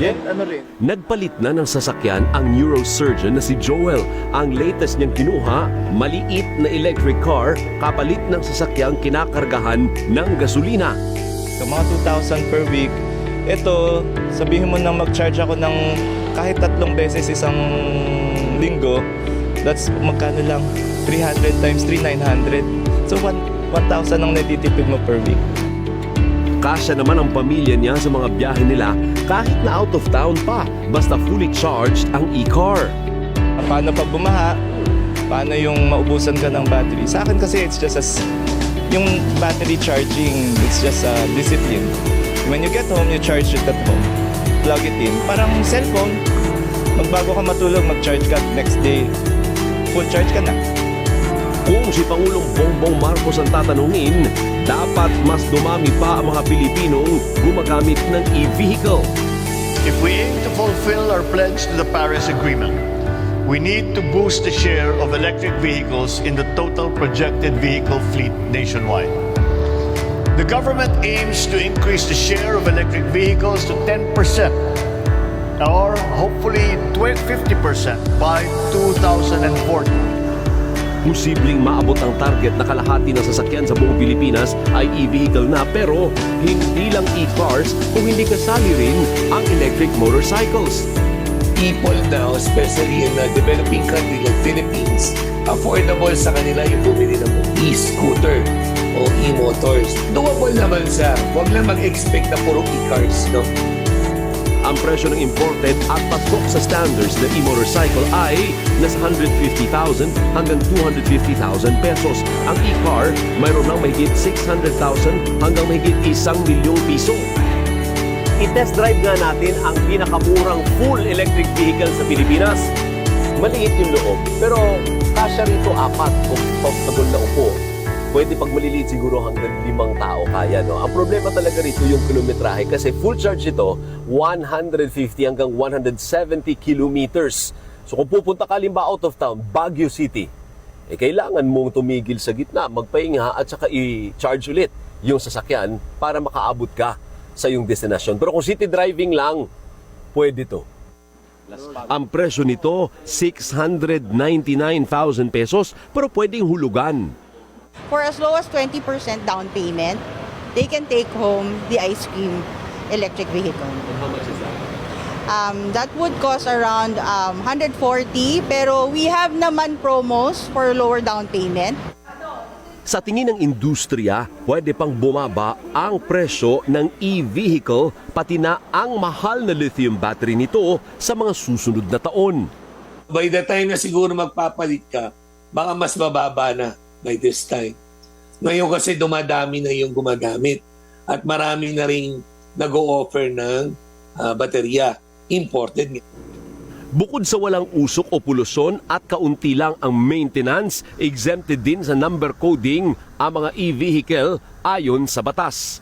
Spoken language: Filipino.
Yeah. And ano rin, Nagpalit na ng sasakyan ang neurosurgeon na si Joel. Ang latest niyang kinuha, maliit na electric car kapalit ng sasakyang kinakargahan ng gasolina. so mga 2,000 per week. Ito, sabihin mo na mag-charge ako ng kahit 3 beses isang linggo, that's magkano lang? 300 times 3, 900. So 1,000 ang natitipid mo per week. Kasya naman ang pamilya niya sa mga biyahe nila kahit na out of town pa, basta fully charged ang e-car. Paano pag bumaha? Paano yung maubusan ka ng battery? Sa akin kasi it's just yung battery charging, it's just a discipline. When you get home, you charge it at home. Plug it in. Parang cellphone. Magbago ka matulog, mag-charge ka next day. Full charge ka na. Kung si Pangulong Bongbong Marcos ang tatanungin, dapat mas dumami pa ang mga Pilipinong gumagamit ng e-vehicle. If we aim to fulfill our pledge to the Paris Agreement, we need to boost the share of electric vehicles in the total projected vehicle fleet nationwide. The government aims to increase the share of electric vehicles to 10% or hopefully 50% by 2040. Posibleng maabot ang target na kalahati ng sasakyan sa buong Pilipinas ay e-vehicle na, pero hindi lang e-cars kung hindi kasali rin ang electric motorcycles. People now, especially in a developing country like Philippines, affordable sa kanila yung bumili ng e-scooter o e-motors. Doable naman sa, huwag lang mag-expect na puro e-cars, no? Ang presyo ng imported at pasok sa standards na e-motorcycle ay nasa 150,000 hanggang 250,000 pesos. Ang e-car mayroon ng mahigit 600,000 hanggang mahigit 1,000,000 piso. I-test drive nga natin ang pinakamurang full electric vehicle sa Pilipinas. Maliit yung loob, pero kasya rito 4 kung comfortable na upo. Pwede pag maliliit siguro hanggang 5 tao kaya, no? Ang problema talaga rito yung kilometrahe kasi full charge ito 150 hanggang 170 kilometers. So kung pupunta ka limba out of town, Baguio City, kailangan mong tumigil sa gitna, magpahinga at saka i-charge ulit yung sasakyan para makaabot ka sa iyong destinasyon. Pero kung city driving lang, pwede to. Ang presyo nito, 699,000 pesos, pero pwedeng hulugan. For as low as 20% down payment, they can take home the ice cream electric vehicle. And how much is that? That would cost around 140, pero we have naman promos for lower down payment. Sa tingin ng industriya, pwede pang bumaba ang presyo ng e-vehicle, pati na ang mahal na lithium battery nito sa mga susunod na taon. By the time na siguro magpapalit ka, baka mas mababa na by this time. Ngayon kasi dumadami na yung gumagamit at marami na rin nag-o-offer ng baterya, imported. Bukod sa walang usok o polusyon at kaunti lang ang maintenance, exempted din sa number coding ang mga e-vehicle ayon sa batas.